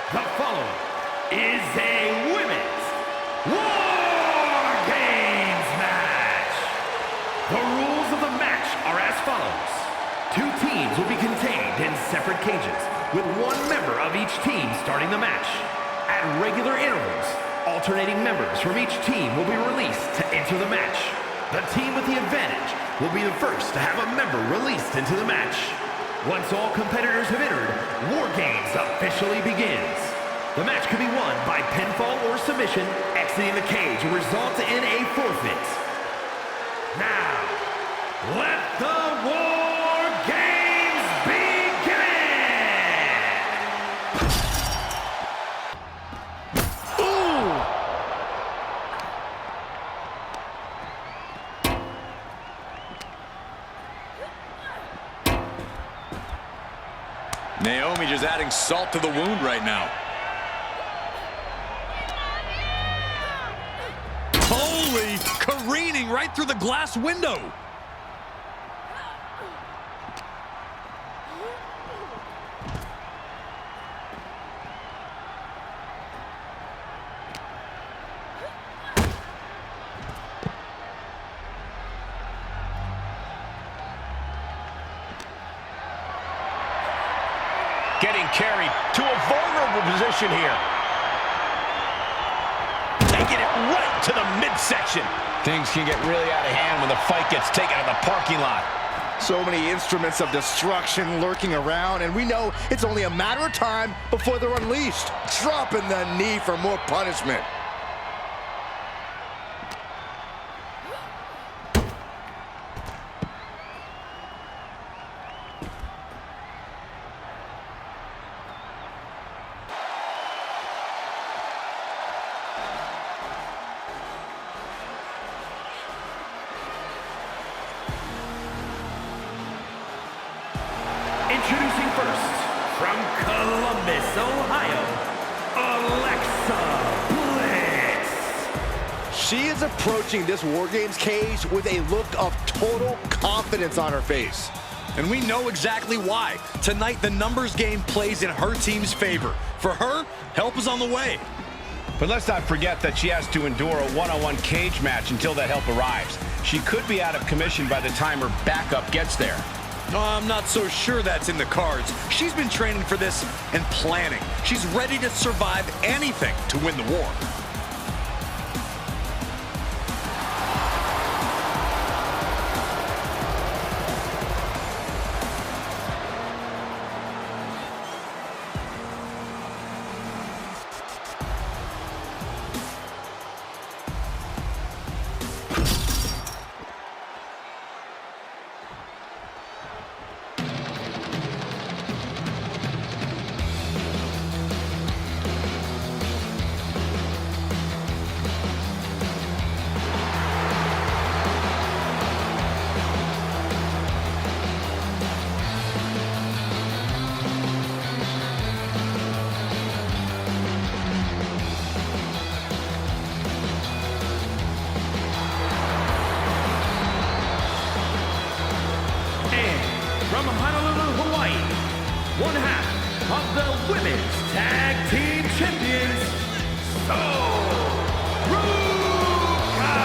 The following is a women's War Games match. The rules of the match are as follows. 2 teams will be contained in separate cages, with 1 member of each team starting the match. At regular intervals, alternating members from each team will be released to enter the match. The team with the advantage will be the first to have a member released into the match. Once all competitors have entered, War Games officially begins. The match can be won by pinfall or submission. Exiting the cage will result in a forfeit. Now, let the War Games begin! Ooh! Naomi just adding salt to the wound right now. Holy, careening right through the glass window. Getting carried to a vulnerable position here. Taking it right to the midsection. Things can get really out of hand when the fight gets taken to the parking lot. So many instruments of destruction lurking around, and we know it's only a matter of time before they're unleashed. Dropping the knee for more punishment. Introducing first, from Columbus, Ohio, Alexa Bliss. She is approaching this War Games cage with a look of total confidence on her face. And we know exactly why. Tonight, the numbers game plays in her team's favor. For her, help is on the way. But let's not forget that she has to endure a one-on-one cage match until that help arrives. She could be out of commission by the time her backup gets there. I'm not so sure that's in the cards. She's been training for this and planning. She's ready to survive anything to win the war. From Honolulu, Hawaii, 1/2 of the Women's Tag Team Champions, Sol Ruca!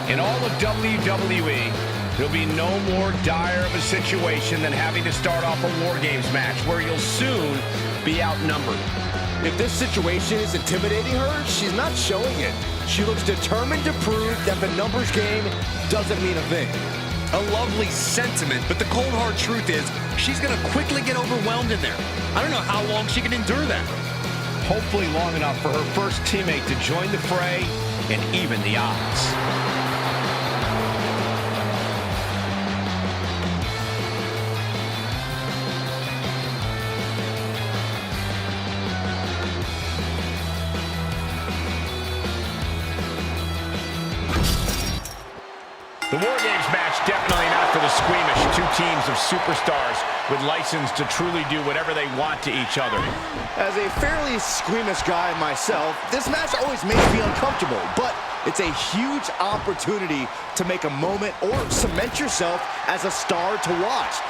In all of WWE, there'll be no more dire of a situation than having to start off a War Games match where you'll soon be outnumbered. If this situation is intimidating her, she's not showing it. She looks determined to prove that the numbers game doesn't mean a thing. A lovely sentiment, but the cold hard truth is she's going to quickly get overwhelmed in there. I don't know how long she can endure that. Hopefully long enough for her first teammate to join the fray and even the odds. The War Games match, definitely not for the squeamish. 2 teams of superstars with license to truly do whatever they want to each other. As a fairly squeamish guy myself, this match always makes me uncomfortable, but it's a huge opportunity to make a moment or cement yourself as a star to watch.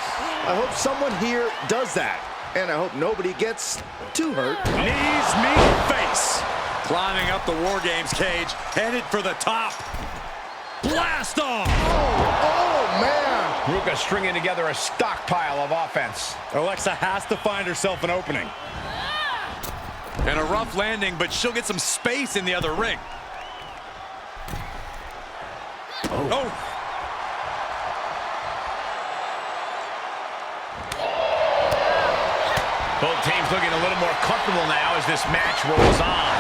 I hope someone here does that. And I hope nobody gets too hurt. Knees meet face. Climbing up the War Games cage, headed for the top. Blast off! Oh, man! Ruca stringing together a stockpile of offense. Alexa has to find herself an opening. And a rough landing, but she'll get some space in the other ring. Oh! Both teams looking a little more comfortable now as this match rolls on.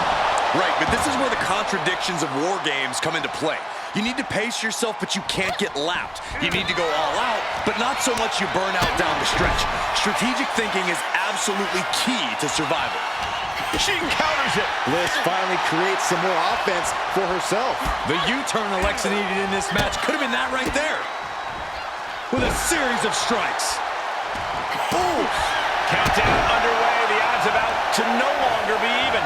Right, but this is where the contradictions of War Games come into play. You need to pace yourself, but you can't get lapped. You need to go all out, but not so much you burn out down the stretch. Strategic thinking is absolutely key to survival. She counters it. Bliss finally creates some more offense for herself. The U-turn Alexa needed in this match could have been that right there. With a series of strikes. Ooh. Countdown underway. The odds about to no longer be even.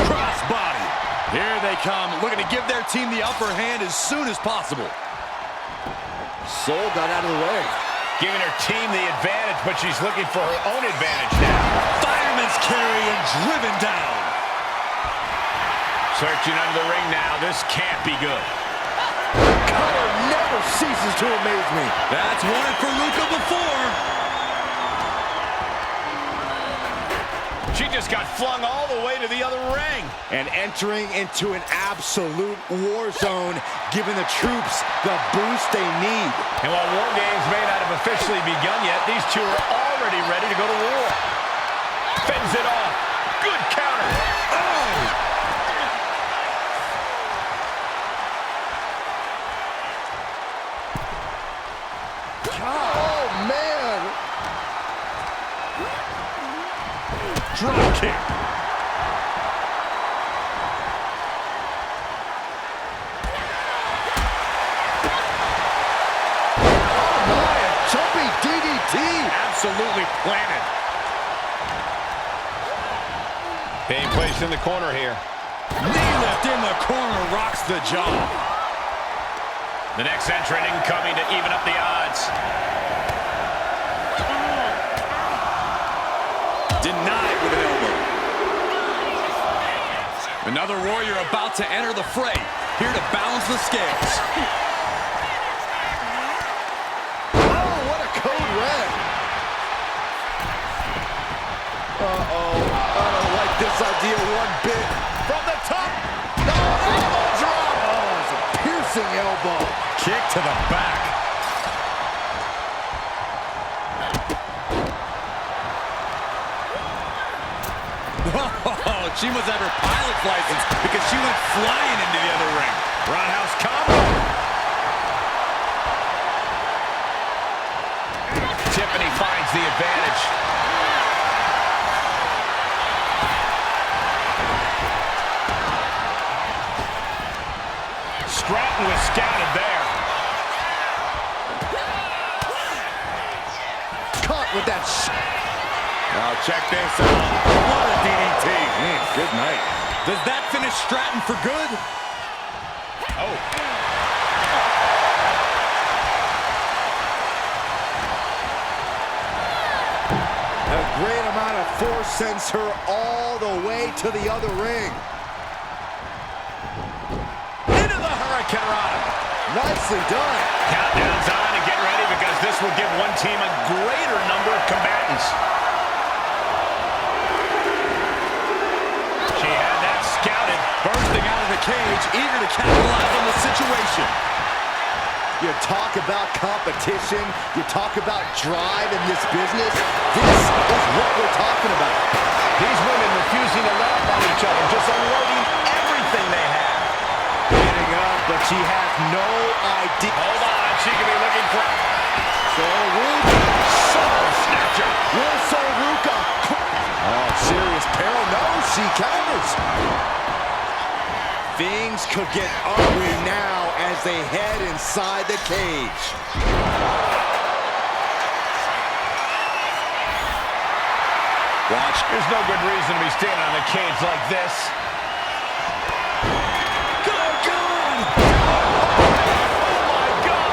Crossbody. Here they come, looking to give their team the upper hand as soon as possible. Sol got out of the way. Giving her team the advantage, but she's looking for her own advantage now. Fireman's carry and driven down. Searching under the ring now. This can't be good. Color never ceases to amaze me. That's won it for Ruca before. She just got flung all the way to the other ring. And entering into an absolute war zone, giving the troops the boost they need. And while War Games may not have officially begun yet, these two are already ready to go to war. Fends it off. Good counter. Oh! Oh, man! Drop kick. Oh, my! A jumping DDT! Absolutely planted. Being placed in the corner here. Knee lift in the corner rocks the jaw. The next entrant incoming to even up the odds. Denied with an elbow. Another warrior about to enter the fray. Here to balance the scales. Oh, what a code red! Uh-oh. I don't like this idea one bit. From the top! No, elbow drop! Oh, it's a piercing elbow. Kick to the back. Oh, she must have her pilot's license because she went flying into the other ring. Roundhouse combo. Tiffany finds the advantage. Stratton was scouted there. Caught with that Oh, check this out. What a DDT. Good night. Does that finish Stratton for good? Oh. A great amount of force sends her all the way to the other ring. Into the Hurricane Rana. Nicely done. Countdown's on and get ready because this will give one team a greater number of combatants. She had that scouted. Bursting out of the cage, eager to capitalize on the situation. You talk about competition, you talk about drive in this business. This is what we're talking about. These women refusing to let up on each other, just unloading everything they have. Getting up, but she has no idea. Hold on, she could be looking for... Sol Ruca. Soul snatcher. Will Sol Ruca. Oh, serious peril. No, she counters. Things could get ugly now as they head inside the cage. Watch. There's no good reason to be standing on the cage like this. Good God! Oh, my God!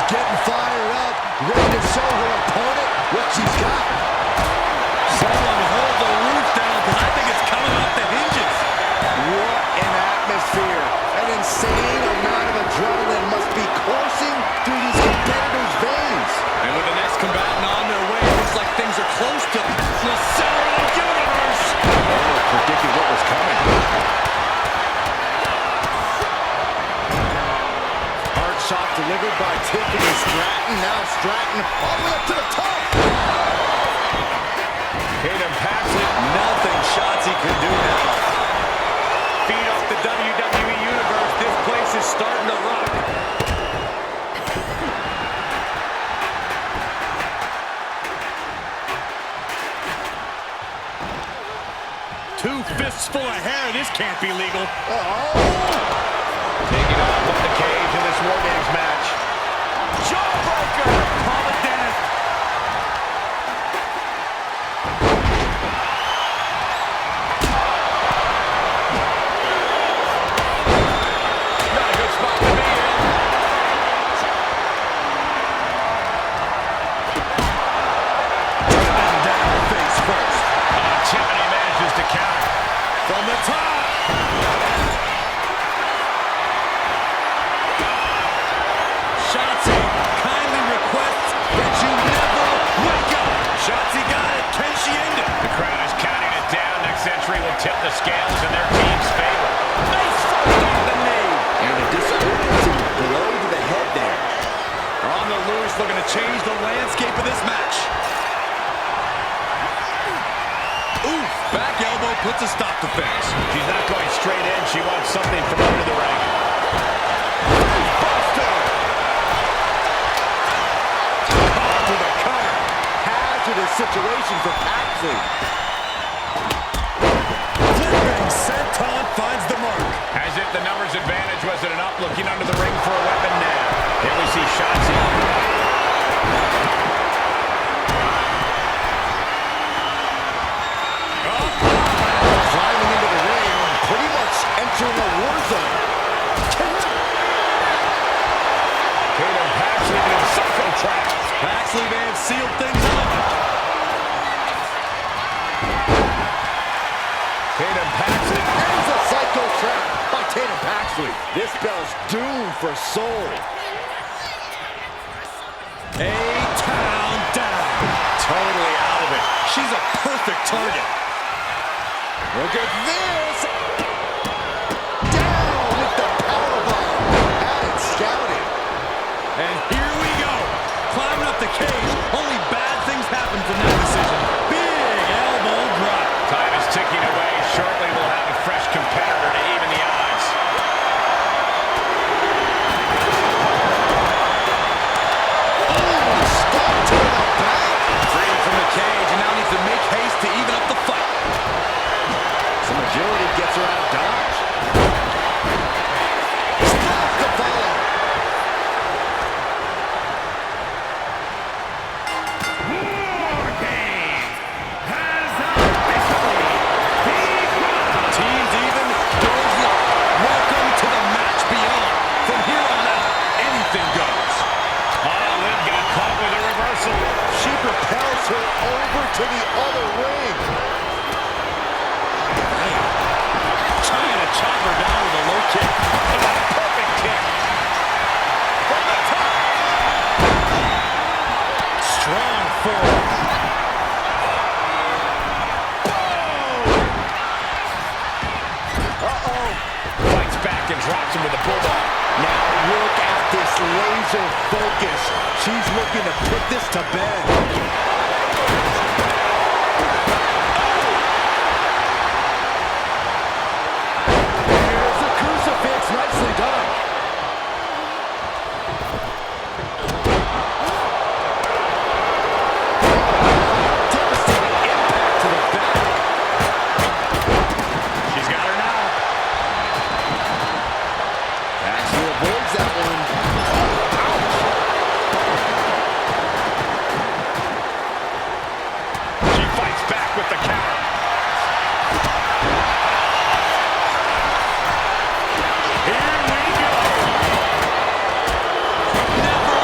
getting fired up, ready to show her opponent what she's got. Someone hold the roof down, because I think it's coming off the hinges. What an atmosphere. An insane amount of adrenaline must be coursing through these competitors' veins. And with the next combatant on their way, it looks like things are close to the center of the universe. Oh, predicted what was coming. Hard shot delivered by Tiffany Stratton. Now Stratton all the way up to the top. Tatum Paxley. Nothing Shotzi can do now. Feed off the WWE Universe. This place is starting to rock. Two fists full of hair. This can't be legal. Taking off the cage in this War Games match. Jawbreaker. Call it death. Not a good spot to be in. And down face first. Tiffany manages to counter. From the top. Shotzi kindly requests that you never wake up. Shotzi got it. Can she end it? The crowd is counting it down. Next entry will tip the scales in their team's favor. Nice first on the knee. And a disappointing blow to the head there. On the loose, looking to change the landscape of this match. Oof, back elbow puts a stop to things. She's not going straight in. She wants something from under the ring. Buster. Caught with a cutter. Hazardous situation for Paxley. Flipping senton finds the mark. As if the numbers advantage wasn't enough, looking under the ring for a weapon now. Here we see Shotzi. Climbing into the ring, pretty much entering a war zone. Tatum Paxley in a psycho trap. Paxley man sealed things up. Tatum Paxley. There's a psycho trap by Tatum Paxley. This spells doom for Sol. A-town down. Totally out of it. She's a perfect target. Look at this. Down with the powerbomb. Had it scouted. And here we go. Climbing up the cage. Only bad things happen from that decision. Big elbow drop. Time is ticking away. Shortly we'll have a fresh competitor to even the odds. Stop to the back. Freed from the cage and now needs to make haste to even up the fight. Some agility gets her out of dodge. Stop the follow. War Games has officially begun. Teams even, doors locked. Welcome to the match beyond. From here on out, anything goes. Oh, Liv got caught with a reversal. She propels her over to the other ring. Trying to chop her down with a low kick. Oh, perfect kick. From the top. Strong forward. Uh-oh. Fights back and drops him with a bulldog. Now look at this laser focus. She's looking to put this to bed. There's a crucifix. Nicely done. Devastating impact to the back. She's got her now. Actually avoids that one. She fights back with the counter. Here we go. Never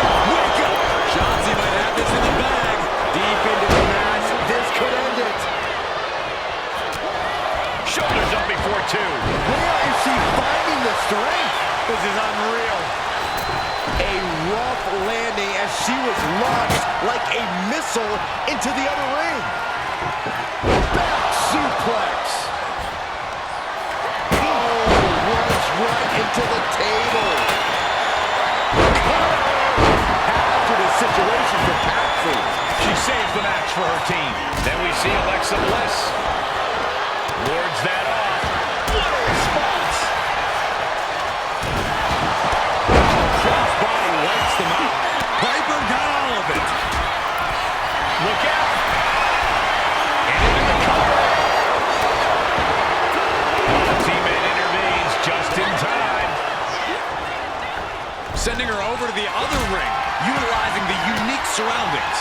like a missile into the other ring. Back suplex. Oh, runs right into the table. After the situation for Paxley. She saves the match for her team. Then we see Alexa Bliss. Wards that off. What a response. Crossbody wipes them out. Piper got all of it. Look out. And into the cover. The teammate intervenes just in time. Sending her over to the other ring, utilizing the unique surroundings.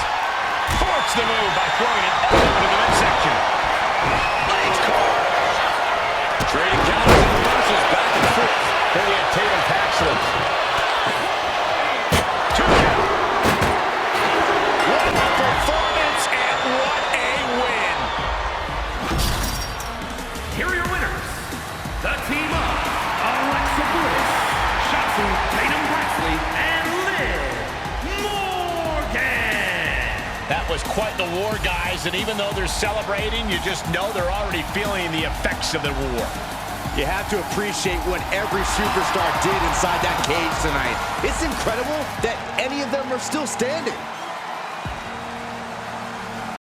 Forks the move by throwing an elbow to the midsection. Legs caught. Trading counters and reversals back and forth. Here we have Tatum Paxley. 2 count. What a performance and what a win. Here are your winners. The team of Alexa Bliss, Shotzi, Tatum Paxley, and Liv Morgan. That was quite the war, guys, and even though they're celebrating, you just know they're already feeling the effects of the war. You have to appreciate what every superstar did inside that cage tonight. It's incredible that any of them are still standing.